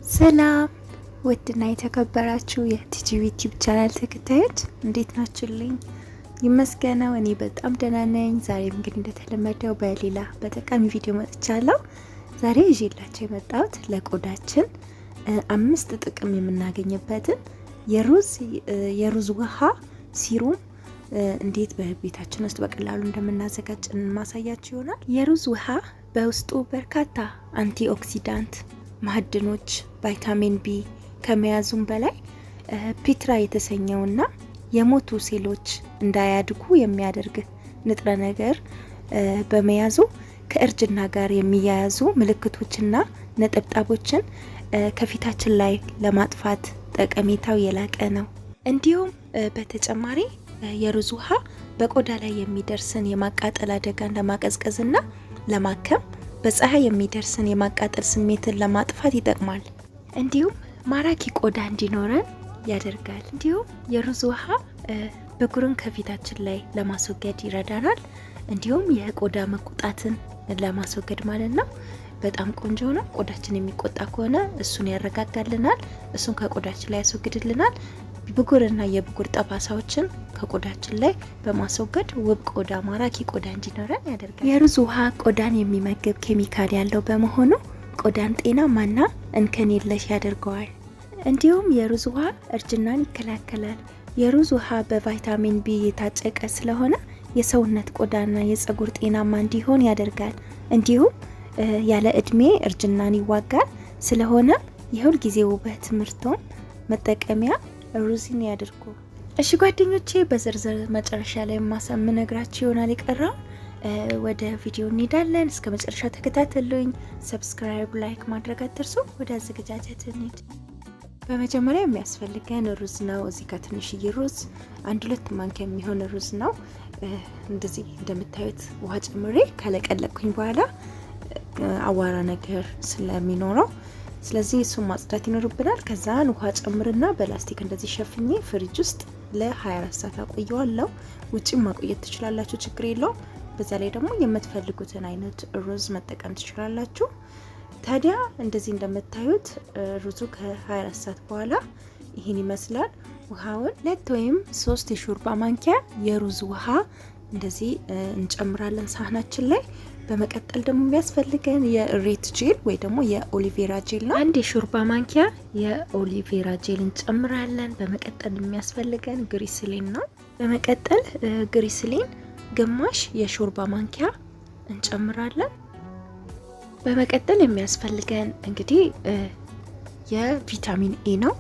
ሰላም ውድና የተከበራችሁ የቲጂ ዩቲዩብ ቻናል ተከታዮች እንዴት ናችሁልኝ? ይመስገነው እኔ በጣም ደህና ነኝ። ዛሬም እንግዲህ እንደተለመደው በሌላ በጠቃሚ ቪዲዮ መጥቻለሁ። ዛሬ ይዤላችሁ የመጣሁት ለቆዳችን 5 ጥቅም የምናገኝበትን የሩዝ ውሃ ሲሩም እንዴት በቤታችን ውስጥ በቀላሉ እንደምናዘጋጅ ማሳያችሁ ይሆናል። የሩዝ ውሃ በውስጡ በርካታ አንቲኦክሲዳንት ማዕድኖች፣ ቫይታሚን ቢ ከመያዙም በላይ ፒትራ የተሰኘውና የሞቱ ሴሎች እንዳያድጉ የሚያደርግ ንጥረ ነገር በመያዙ ከእርጅና ጋር የሚያያዙ ምልክቶችና ነጠብጣቦችን ከፊታችን ላይ ለማጥፋት ጠቀሜታው የላቀ ነው። እንዲሁም በተጨማሪ የሩዝ ውሃ በቆዳ ላይ የሚደርስን የማቃጠል አደጋን ለማቀዝቀዝና ለማከም በፀሐይ የሚደርስን የማቃጠል ስሜትን ለማጥፋት ይጠቅማል። እንዲሁም ማራኪ ቆዳ እንዲኖረን ያደርጋል። እንዲሁም የሩዝ ውሃ ብጉርን ከፊታችን ላይ ለማስወገድ ይረዳናል። እንዲሁም የቆዳ መቆጣትን ለማስወገድ ማለት ነው። በጣም ቆንጆ ነው። ቆዳችን የሚቆጣ ከሆነ እሱን ያረጋጋልናል። እሱን ከቆዳችን ላይ ያስወግድልናል። ብጉርና የብጉር ጠባሳዎችን ከቆዳችን ላይ በማስወገድ ውብ ቆዳ፣ ማራኪ ቆዳ እንዲኖረን ያደርጋል። የሩዝ ውሃ ቆዳን የሚመግብ ኬሚካል ያለው በመሆኑ ቆዳን ጤናማና እንከን የለሽ ያደርገዋል። እንዲሁም የሩዝ ውሃ እርጅናን ይከላከላል። የሩዝ ውሃ በቫይታሚን ቢ የታጨቀ ስለሆነ የሰውነት ቆዳና የፀጉር ጤናማ እንዲሆን ያደርጋል። እንዲሁም ያለ እድሜ እርጅናን ይዋጋል። ስለሆነ የሁል ጊዜ ውበት ምርቶን መጠቀሚያ ሩዝን ያድርጉ። እሺ ጓደኞቼ፣ በዝርዝር መጨረሻ ላይ የምነግራችሁ ይሆናል። የቀረው ወደ ቪዲዮ እንሄዳለን። እስከ መጨረሻ ተከታተሉኝ። ሰብስክራይብ፣ ላይክ ማድረግ አትርሱ። ወደ አዘገጃጀት እንሂድ። በመጀመሪያ የሚያስፈልገን ሩዝ ነው። እዚህ ጋር ትንሽዬ ሩዝ 1-2 ማንኪያ የሚሆን ሩዝ ነው። እንደዚህ እንደምታዩት ውሃ ጨምሬ ካለቀለቅኩኝ በኋላ አዋራ ነገር ስለሚኖረው ስለዚህ እሱን ማጽዳት ይኖርብናል። ከዛን ውሃ ጨምርና በላስቲክ እንደዚህ ሸፍኜ ፍሪጅ ውስጥ ለ24 ሰዓት አቆየዋለሁ። ውጪም ማቆየት ትችላላችሁ፣ ችግር የለውም። በዛ ላይ ደግሞ የምትፈልጉትን አይነት ሩዝ መጠቀም ትችላላችሁ። ታዲያ እንደዚህ እንደምታዩት ሩዙ ከ24 ሰዓት በኋላ ይህን ይመስላል። ውሃውን 2 ወይም 3 የሾርባ ማንኪያ የሩዝ ውሃ እንደዚህ እንጨምራለን ሳህናችን ላይ። በመቀጠል ደግሞ የሚያስፈልገን የሬት ጄል ወይ ደግሞ የኦሊቬራ ጄል ነው። 1 የሾርባ ማንኪያ የኦሊቬራ ጄል እንጨምራለን። በመቀጠል የሚያስፈልገን ግሪስሊን ነው። በመቀጠል ግሪስሊን ግማሽ የሾርባ ማንኪያ እንጨምራለን። በመቀጠል የሚያስፈልገን እንግዲህ የቪታሚን ኤ ነው።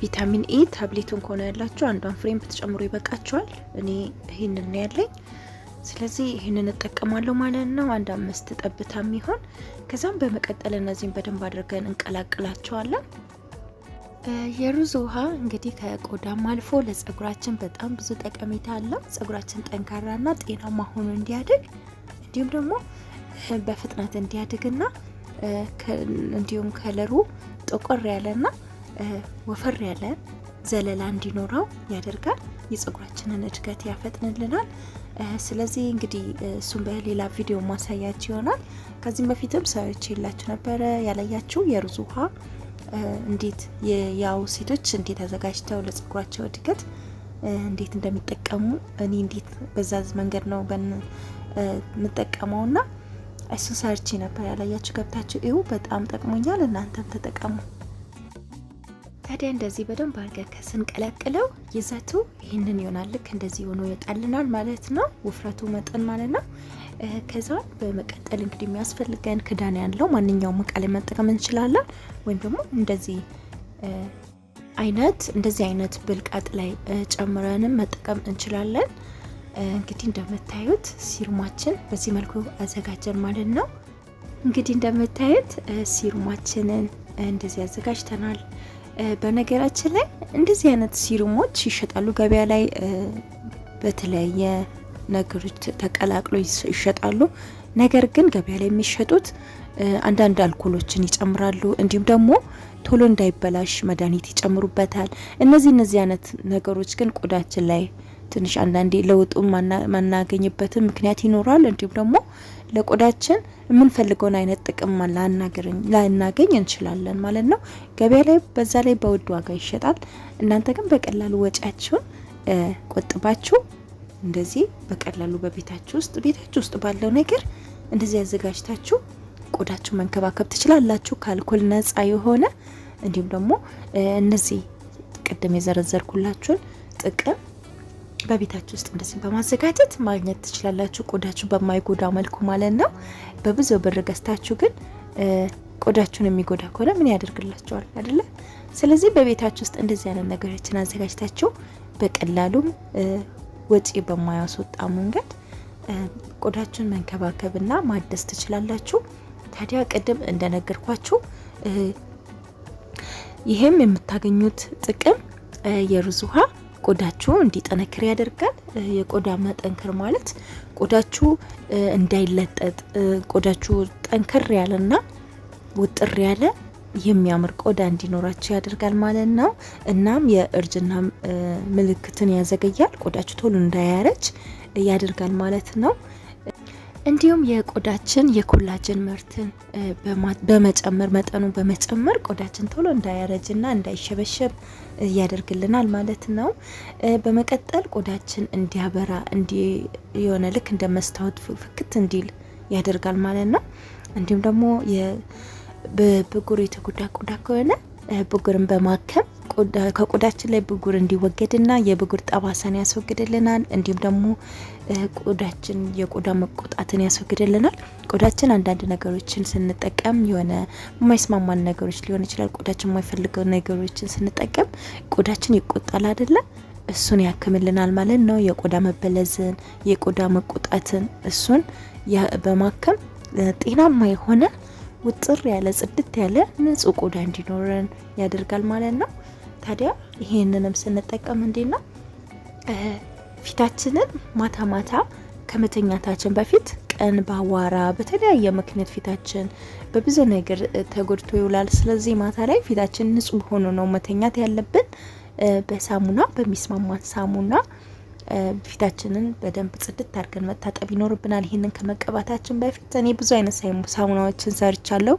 ቪታሚን ኤ ታብሌቱን ከሆነ ያላችሁ አንዷን ፍሬም ብትጨምሩ ይበቃችኋል። እኔ ይህንን ያለኝ፣ ስለዚህ ይህንን እጠቀማለሁ ማለት ነው። 5 ጠብታ የሚሆን። ከዛም በመቀጠል እነዚህን በደንብ አድርገን እንቀላቅላቸዋለን። የሩዝ ውሃ እንግዲህ ከቆዳም አልፎ ለጸጉራችን በጣም ብዙ ጠቀሜታ አለው። ጸጉራችን ጠንካራና ጤናማ ሆኖ እንዲያድግ እንዲሁም ደግሞ በፍጥነት እንዲያድግና እንዲሁም ከለሩ ጠቆር ያለና ወፈር ያለ ዘለላ እንዲኖረው ያደርጋል። የጸጉራችንን እድገት ያፈጥንልናል። ስለዚህ እንግዲህ እሱን በሌላ ቪዲዮ ማሳያችሁ ይሆናል። ከዚህም በፊትም ሰርቼላችሁ ነበረ ያላያችሁ የሩዝ ውሃ እንዴት ያው ሴቶች እንዴት አዘጋጅተው ለጸጉራቸው እድገት እንዴት እንደሚጠቀሙ እኔ እንዴት በዛዝ መንገድ ነው የምጠቀመውና እሱን ሰርቼ ነበር። ያላያችሁ ገብታችሁ እዩ። በጣም ጠቅሞኛል። እናንተም ተጠቀሙ። ታዲያ እንደዚህ በደንብ አድርገን ከስንቀላቅለው ይዘቱ ይህንን ይሆናል። ልክ እንደዚህ ሆኖ ይወጣልናል ማለት ነው፣ ውፍረቱ መጠን ማለት ነው። ከዛ በመቀጠል እንግዲህ የሚያስፈልገን ክዳን ያለው ማንኛውም እቃ ላይ መጠቀም እንችላለን፣ ወይም ደግሞ እንደዚህ አይነት ብልቃጥ ላይ ጨምረንም መጠቀም እንችላለን። እንግዲህ እንደምታዩት ሲሩማችን በዚህ መልኩ አዘጋጀን ማለት ነው። እንግዲህ እንደምታዩት ሲሩማችንን እንደዚህ አዘጋጅተናል። በነገራችን ላይ እንደዚህ አይነት ሲሩሞች ይሸጣሉ ገበያ ላይ በተለያየ ነገሮች ተቀላቅሎ ይሸጣሉ። ነገር ግን ገበያ ላይ የሚሸጡት አንዳንድ አልኮሎችን ይጨምራሉ። እንዲሁም ደግሞ ቶሎ እንዳይበላሽ መድኃኒት ይጨምሩበታል። እነዚህ አይነት ነገሮች ግን ቆዳችን ላይ ትንሽ አንዳንዴ ለውጡን ማናገኝበትን ምክንያት ይኖራል። እንዲሁም ደግሞ ለቆዳችን የምንፈልገውን አይነት ጥቅም ላናገኝ እንችላለን ማለት ነው። ገበያ ላይ በዛ ላይ በውድ ዋጋ ይሸጣል። እናንተ ግን በቀላሉ ወጪያችሁን ቆጥባችሁ እንደዚህ በቀላሉ ቤታችሁ ውስጥ ባለው ነገር እንደዚህ አዘጋጅታችሁ ቆዳችሁ መንከባከብ ትችላላችሁ። ከአልኮል ነጻ የሆነ እንዲሁም ደግሞ እነዚህ ቅድም የዘረዘርኩላችሁን ጥቅም በቤታችሁ ውስጥ እንደዚህ በማዘጋጀት ማግኘት ትችላላችሁ፣ ቆዳችሁ በማይጎዳ መልኩ ማለት ነው። በብዙ ብር ገዝታችሁ ግን ቆዳችሁን የሚጎዳ ከሆነ ምን ያደርግላችኋል አይደለ? ስለዚህ በቤታችሁ ውስጥ እንደዚህ አይነት ነገሮችን አዘጋጅታችሁ በቀላሉም ወጪ በማያስወጣ መንገድ ቆዳችሁን መንከባከብና ማደስ ትችላላችሁ። ታዲያ ቅድም እንደነገርኳችሁ ይሄም የምታገኙት ጥቅም የሩዝ ውሃ ቆዳችሁ እንዲጠነክር ያደርጋል። የቆዳ መጠንከር ማለት ቆዳችሁ እንዳይለጠጥ ቆዳችሁ ጠንከር ያለና ውጥር ያለ የሚያምር ቆዳ እንዲኖራችሁ ያደርጋል ማለት ነው። እናም የእርጅና ምልክትን ያዘገያል። ቆዳችሁ ቶሎ እንዳያረጅ ያደርጋል ማለት ነው። እንዲሁም የቆዳችን የኮላጅን ምርትን በመጨመር መጠኑን በመጨመር ቆዳችን ቶሎ እንዳያረጅና እንዳይሸበሸብ ያደርግልናል ማለት ነው። በመቀጠል ቆዳችን እንዲያበራ የሆነ ልክ እንደ መስታወት ፍክት እንዲል ያደርጋል ማለት ነው። እንዲሁም ደግሞ በብጉር የተጎዳ ቆዳ ከሆነ ብጉርን በማከም ከቆዳችን ላይ ብጉር እንዲወገድና የብጉር ጠባሳን ያስወግድልናል። እንዲሁም ደግሞ ቆዳችን የቆዳ መቆጣትን ያስወግድልናል። ቆዳችን አንዳንድ ነገሮችን ስንጠቀም የሆነ የማይስማማን ነገሮች ሊሆን ይችላል። ቆዳችን የማይፈልገው ነገሮችን ስንጠቀም ቆዳችን ይቆጣል አይደለ? እሱን ያክምልናል ማለት ነው። የቆዳ መበለዝን፣ የቆዳ መቆጣትን እሱን በማከም ጤናማ የሆነ ውጥር ያለ ጽድት ያለ ንጹህ ቆዳ እንዲኖረን ያደርጋል ማለት ነው። ታዲያ ይሄንንም ስንጠቀም እንዴና ፊታችንን ማታ ከመተኛታችን በፊት ቀን ባዋራ በተለያየ ምክንያት ፊታችን በብዙ ነገር ተጎድቶ ይውላል። ስለዚህ ማታ ላይ ፊታችን ንጹህ ሆኖ ነው መተኛት ያለብን። በሳሙና በሚስማማን ሳሙና ፊታችንን በደንብ ጽድት አድርገን መታጠብ ይኖርብናል። ይሄንን ከመቀባታችን በፊት እኔ ብዙ አይነት ሳሙናዎችን ሰርቻለሁ፣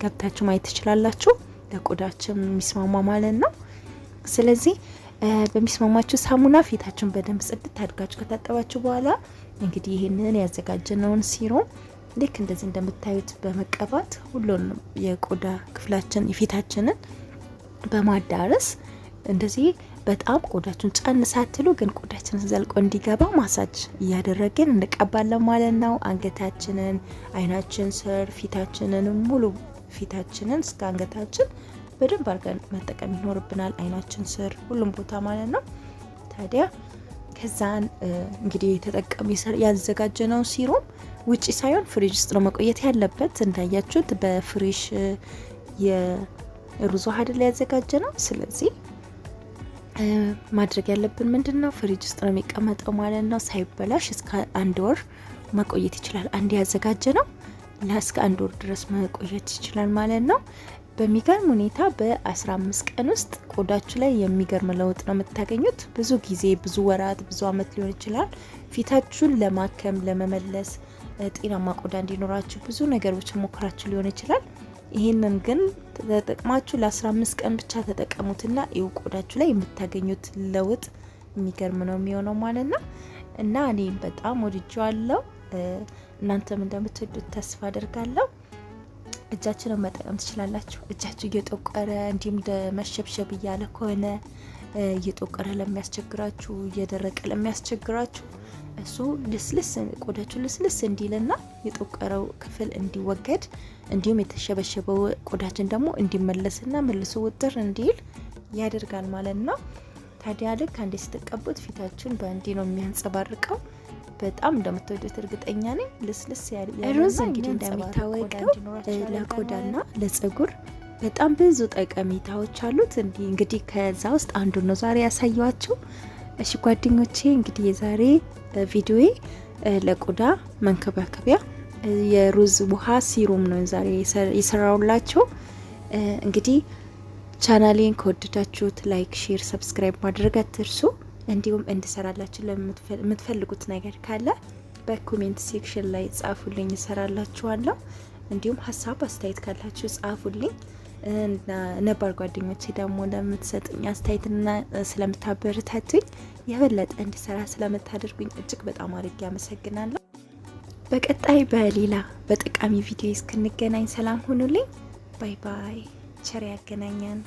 ገብታችሁ ማየት ትችላላችሁ። ለቆዳችን የሚስማማ ማለት ነው። ስለዚህ በሚስማማችሁ ሳሙና ፊታችሁን በደንብ ጽድት አድርጋችሁ ከታጠባችሁ በኋላ እንግዲህ ይሄንን ያዘጋጀነውን ሲሮም ልክ እንደዚህ እንደምታዩት በመቀባት ሁሉንም የቆዳ ክፍላችን የፊታችንን በማዳረስ እንደዚህ በጣም ቆዳችሁን ጫን ሳትሉ ግን ቆዳችንን ዘልቆ እንዲገባ ማሳጅ እያደረግን እንቀባለን ማለት ነው። አንገታችንን፣ አይናችን ስር፣ ፊታችንን ሙሉ ፊታችንን እስከ አንገታችን በደንብ አድርገን መጠቀም ይኖርብናል። አይናችን ስር ሁሉም ቦታ ማለት ነው። ታዲያ ከዛን እንግዲህ ያዘጋጀነው ሲሮም ውጪ ሳይሆን ፍሪጅ ውስጥ ነው መቆየት ያለበት። እንዳያችሁት በፍሬሽ የሩዝ ውሃ አይደል ያዘጋጀነው። ስለዚህ ማድረግ ያለብን ምንድነው ፍሪጅ ውስጥ ነው የሚቀመጠው ማለት ነው። ሳይበላሽ እስከ 1 ወር መቆየት ይችላል። አንድ ያዘጋጀነው እስከ 1 ወር ድረስ መቆየት ይችላል ማለት ነው። በሚገርም ሁኔታ በ15 ቀን ውስጥ ቆዳችሁ ላይ የሚገርም ለውጥ ነው የምታገኙት። ብዙ ጊዜ ብዙ ወራት ብዙ አመት ሊሆን ይችላል ፊታችሁን ለማከም ለመመለስ ጤናማ ቆዳ እንዲኖራችሁ ብዙ ነገሮች ሞክራችሁ ሊሆን ይችላል። ይሄንን ግን ተጠቅማችሁ ለ15 ቀን ብቻ ተጠቀሙትና ይው ቆዳችሁ ላይ የምታገኙት ለውጥ የሚገርም ነው የሚሆነው ማለት ነው። እና እኔ በጣም ወድጄዋለሁ። እናንተም እንደምትወዱት ተስፋ አደርጋለሁ። እጃችንን መጠቀም ትችላላችሁ። እጃችሁ እየጠቆረ እንዲሁም መሸብሸብ እያለ ከሆነ እየጠቆረ ለሚያስቸግራችሁ እየደረቀ ለሚያስቸግራችሁ እሱ ቆዳችሁ ልስልስ እንዲልና የጠቆረው ክፍል እንዲወገድ እንዲሁም የተሸበሸበው ቆዳችን ደግሞ እንዲመለስና መልሶ ውጥር እንዲል ያደርጋል ማለት ነው። ታዲያ ልክ አንዴ ስትቀቡት ፊታችሁን በእንዲ ነው የሚያንጸባርቀው። በጣም እንደምትወዱት እርግጠኛ ነኝ። ልስልስ ያለ ሩዝ እንግዲህ እንደሚታወቀው ለቆዳና ለፀጉር በጣም ብዙ ጠቀሜታዎች አሉት። እንግዲህ ከዛ ውስጥ አንዱ ነው ዛሬ ያሳየዋችሁ። እሺ ጓደኞቼ እንግዲህ የዛሬ ቪዲዮዬ ለቆዳ መንከባከቢያ የሩዝ ውሃ ሲሩም ነው ዛሬ የሰራውላችሁ። እንግዲህ ቻናሌን ከወደዳችሁት ላይክ፣ ሼር፣ ሰብስክራይብ ማድረግ አትርሱ። እንዲሁም እንድሰራላችሁ ለምትፈልጉት ነገር ካለ በኮሜንት ሴክሽን ላይ ጻፉልኝ፣ እሰራላችኋለሁ። እንዲሁም ሀሳብ አስተያየት ካላችሁ ጻፉልኝ። ነባር ጓደኞቼ ደግሞ ለምትሰጡኝ አስተያየትና ስለምታበረታቱኝ የበለጠ እንድሰራ ስለምታደርጉኝ እጅግ በጣም አድርጌ አመሰግናለሁ። በቀጣይ በሌላ በጠቃሚ ቪዲዮ እስክንገናኝ ሰላም ሁኑልኝ። ባይ ባይ። ቸር ያገናኘን።